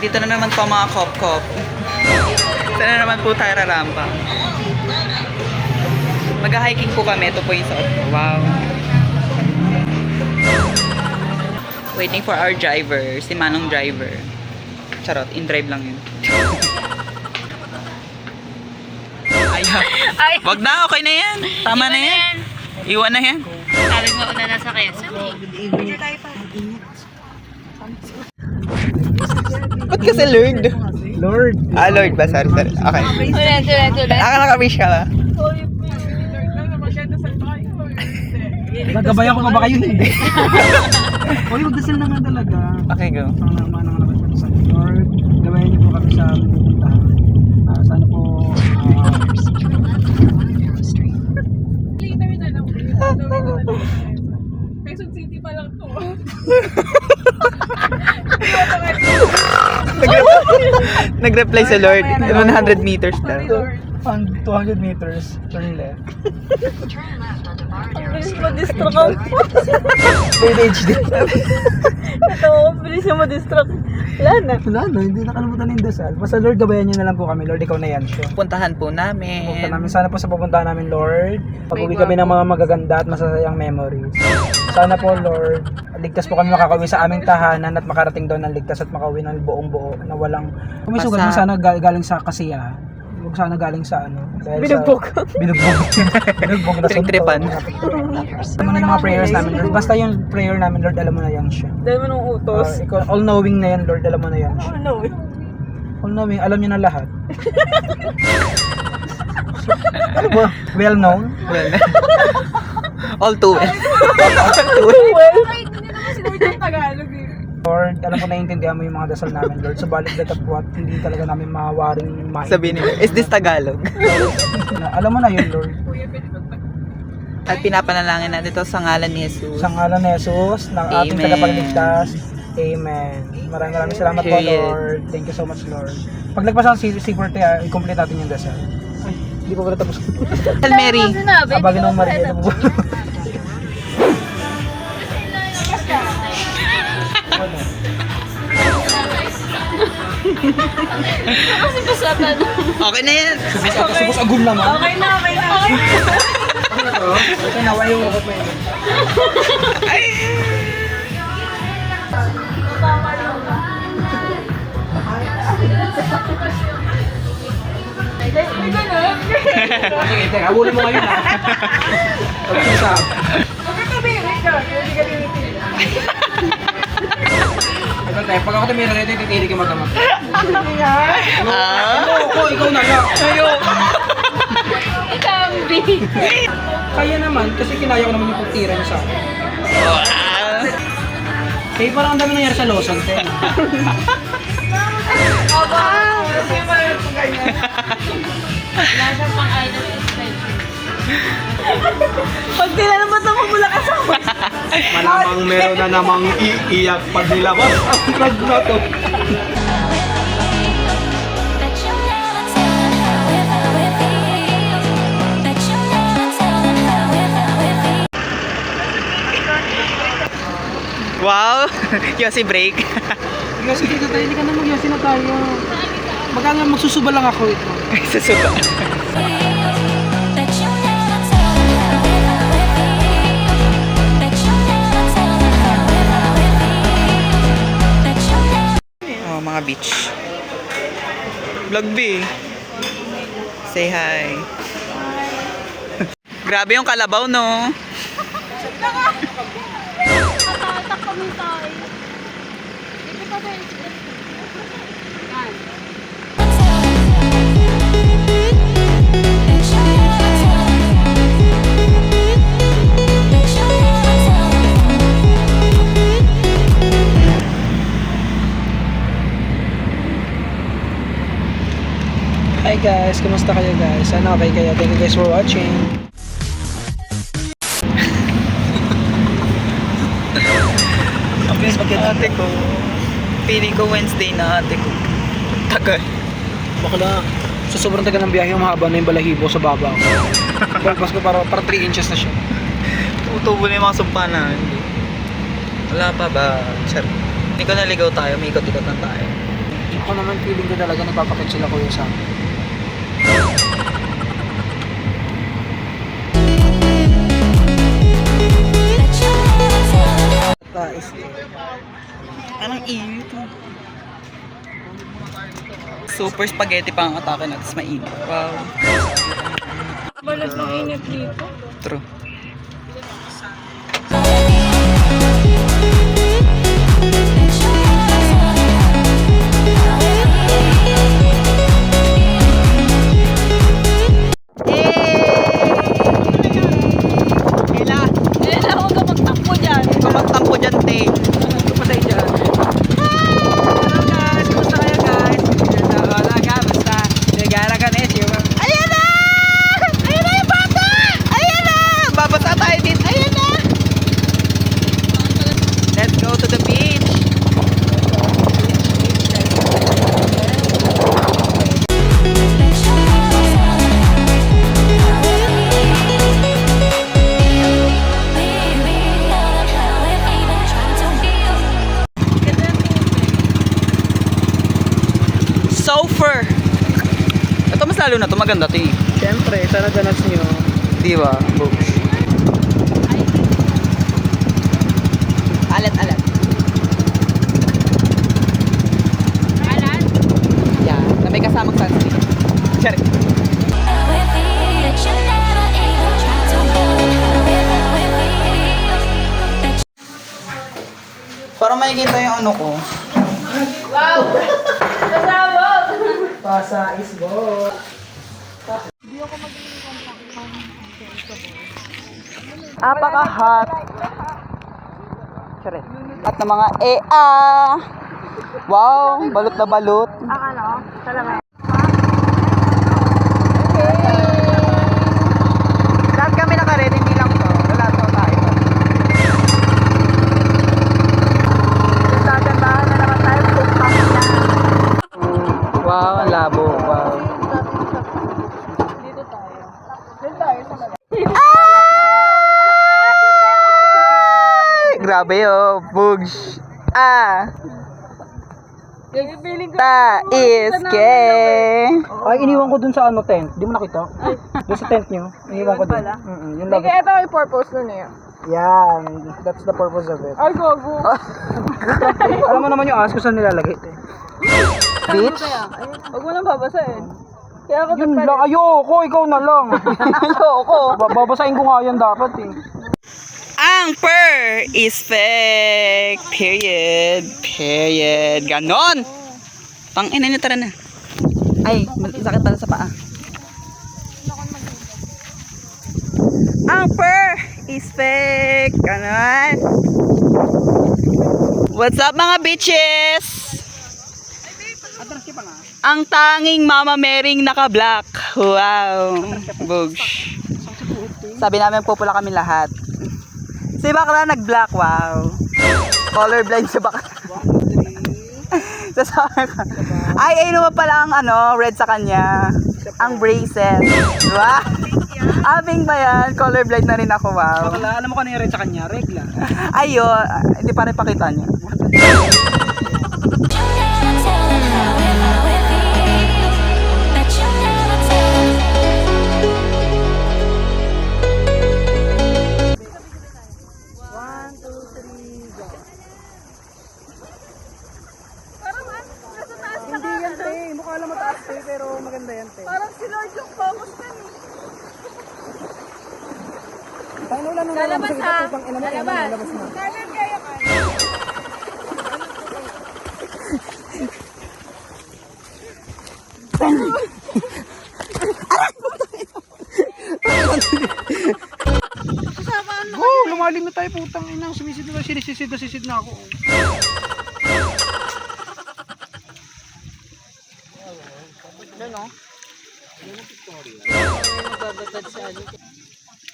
dito na naman po mga kop-kop. Saan na naman po tayo rarampa. Mag-hiking po kami. Ito po yung suot ko. Wow. Waiting for our driver. Si Manong driver. Charot, in-drive lang yun. Ay, wag na, okay na yan. Tama na yan. Iwan na yan. Sabi mo una na sa Quezon eh. Ba't kasi Lord? Lord. Ah, Lord ba? Sorry. Okay. Tuloy. Nakaka-wish ka ba? Nagabayan ko pa ba kayo? Hindi. Uy, magdasal naman talaga. Okay, go. Ang naman ang nakasal sa Lord. Gabayan niyo po kami sa pupuntahan. Sana po Quezon City pa lang to. Nag-reply sa Lord. 100 meters daw. 200 meters, turn left. Bilis ma-distract ako. ADHD. Ito, bilis na ma-distract. Wala na. Wala na, hindi nakalimutan yung dasal. Basta Lord, gabayan niyo na lang po kami. Lord, ikaw na yan siya. Puntahan po namin. Pupunta namin. Sana po sa pupuntahan namin, Lord. Pag-uwi kami ng mga magaganda at masasayang memories. Sana po, Lord, ligtas po kami makakauwi sa aming tahanan at makarating doon ng ligtas at makauwi ng buong buo na walang... Kung may sugat mo, sana galing sa kasiyahan. Huwag sana galing sa ano. Binugbog. Binugbog. Binugbog na Tritripan. Alam mo na yung mga prayers namin, Lord. Basta yung prayer namin, Lord, alam mo na yan siya. Dahil mo nung utos. Ikaw, all-knowing na yan, Lord, alam mo na yan siya. Oh no. All-knowing, alam niyo na lahat. Ano ba? Well-known? Well, all too well. All too well. Well, hindi naman sinulit yung Tagalog eh. Lord, alam ko naiintindihan mo yung mga dasal namin, Lord. Subalit datapwat, hindi talaga namin mawaring Sabihin nila, is this Tagalog? Alam mo na yun, Lord. Kuya, pwede ba? At pinapanalangin natin ito sa ngalan ni Jesus. Sa ngalan ni Jesus, ng ating Amen. tagapagligtas. Amen. Maraming salamat po, Period. Lord. Thank you so much, Lord. Pag nagpasa ng C40, i-complete natin yung dasal. Ay, hindi pa pala tapos. Hail Mary. Abagin ng Maria. Ito po. Kasi pasatan. Okay na yan. Subos agum naman. Okay na. Okay na, why yung wakot mo yun? May ganun. Sige, teka, abulin mo ngayon ha. Tapos isa. Bakit tumimik ka? Hindi ka timitin. Ito tayo, pag ako tumira rito, titilig yung mata mo. Ah? Ako, ikaw na lang. Ikambi. Kaya naman, kasi kinaya ko naman yung pagtira niya sa akin. Kaya parang ang dami nangyari sa Lawson, te. Kasi yung mga ito ganyan. Nasa pang idol extension. Pag tila naman ito mula ka sa akin. Malamang meron na namang iiyak pag nilabas ang vlog na to. Wow. Yossi break. Yosi, dito tayo, hindi ka na mag-yosi na tayo. Magkano magsusuba lang ako ito. Susuba. Oh, mga beach. Vlog B. Say hi. Grabe yung kalabaw, no? Natatak kami tayo. Ito pa ba yun? Yan. Hi guys, kumusta kayo guys? Sana okay kayo? Thank you guys for watching. Ang bilis ate ko. Feeling ko Wednesday na ate ko. Tagal. Bakla, sa sobrang tagal ng biyahe, mahaba na yung balahibo sa baba ko. Pagpas ko para 3 inches na siya. Tutubo na yung mga sumpa na. Hindi. Wala pa ba? Sir. Hindi ko naligaw tayo. May ikot-ikot lang tayo. Ako naman feeling ko talaga nagpapakit sila kuya sa akin. Guys, Anong init to? Super spaghetti pa ang atake natin, tapos mainit. Wow. Balat ng init dito. True. Eh, ako ka magtakbo dyan. Magtampo dyan, te. patay dyan. Hello guys, kumusta kayo guys? Wala ka, basta. Nagara ka na Ayan na! Ayan na yung bata! Ayan na! Babasa tayo din. Ayan na! Let's go to the beach. Surfer. Ito mas lalo na to, maganda to eh. Siyempre, talaga nas nyo. Di ba? Books. Alat. Yeah, na may kasamang sunscreen. Sure. Para makikita yung ano ko. Pasa is go. Apaka-hot. Sure. At ng mga EA. Wow, balot na balot. Akala ko, talaga. Lahat kami naka-red, hindi lang to. Wala to tayo. Tagandahan na naman tayo. Wow, ang labo. Wow. Dito tayo. Dito tayo sa mga. Grabe yo, bugs. Yung feeling ko. Ta is gay. Ay, iniwan ko dun sa ano tent. Di mo nakita? Dun sa tent nyo. Iniwan ko dun. Yung Hindi love kaya ito yung purpose nun eh. Yan. That's the purpose of it. Ay, gogo. Alam mo naman yung ask ko saan nilalagay. Bitch. Huwag mo nang babasahin. Kaya ako Yun lang. Ayoko. Ikaw na lang. Ayoko. Babasahin ko nga yan dapat eh. Ang fur is fake. Period. Ganon. Pang ina nyo, tara na. Ay, sakit pala sa paa. Ang fur is fake. Ganon. What's up mga bitches? Ang tanging Mama Mering naka-black. Wow. Bugs. Sabi namin pupula kami lahat. Si Bakla nag-black. Wow. Colorblind si Bakla. Sasabi ko. Ay, naman pala ang ano, red sa kanya. Ang braces. Wow. Abing ba yan? Colorblind na rin ako. Wow. Bakla, alam mo kanina rin sa kanya. Regla. Ayo, hindi pa rin pakita niya. Hindi yan te. Mukha lang mataas te. Pero maganda yan te. Parang si Lord yung focus na eh. Tayo na ulan nung lalabas sa kita. Putang ina mo. Lalabas na. Kanan kayo kayo. Oh, lumalim na tayo putang ina. Sumisid na sisid na ako.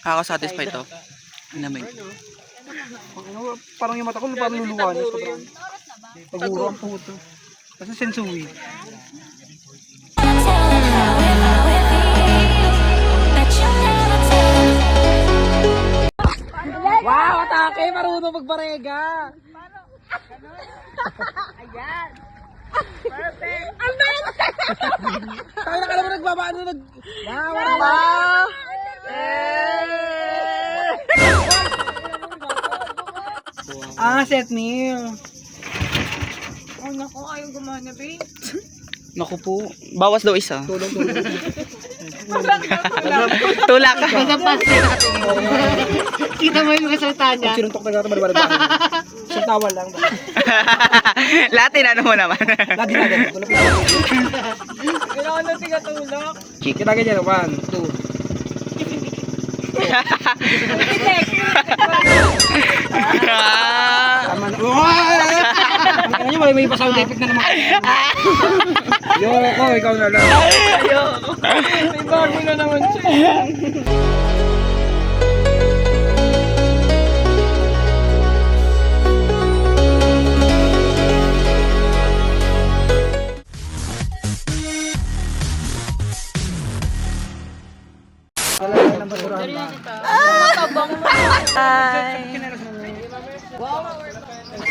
Nakaka-satisfy to. Ano ba yun? Parang yung mata ko parang luluwanan. Sobrang paguro ang puto. Kasi sensui. Wow, atake! Marunong magbarega! Tayo na ka naman nagbabaan na nag... Ah, set meal. Oh, naku, ayaw gumana, babe. Naku po. Bawas daw isa. Tulong. Tulak. Kita mo yung kasalita niya. Pag sinuntok na natin maliwanag ba? Isang tawal lang. Latin ano mo naman. Lagi na ganyan. Tulog na. Kailangan na tigatulak. Kita ganyan. 1, 2. Tama na. Ano nyo, may pa-sound effect na naman. Yoko, ikaw na lang. May bago na naman siya.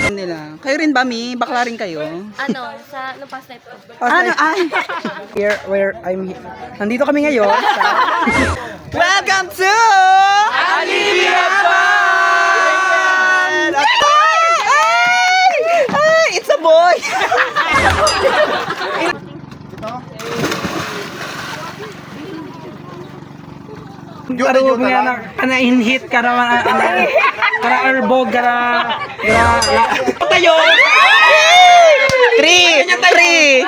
Nila. Kayo rin ba, Mi? Bakla rin kayo? Ano, sa nung past life ko. Ano? Ay! Here, where nandito kami ngayon sa... Welcome to Olivia Fun! Ay! It's a boy! Pero nga na, kana-inhit, kana-erbog, Tayo! 3! 3!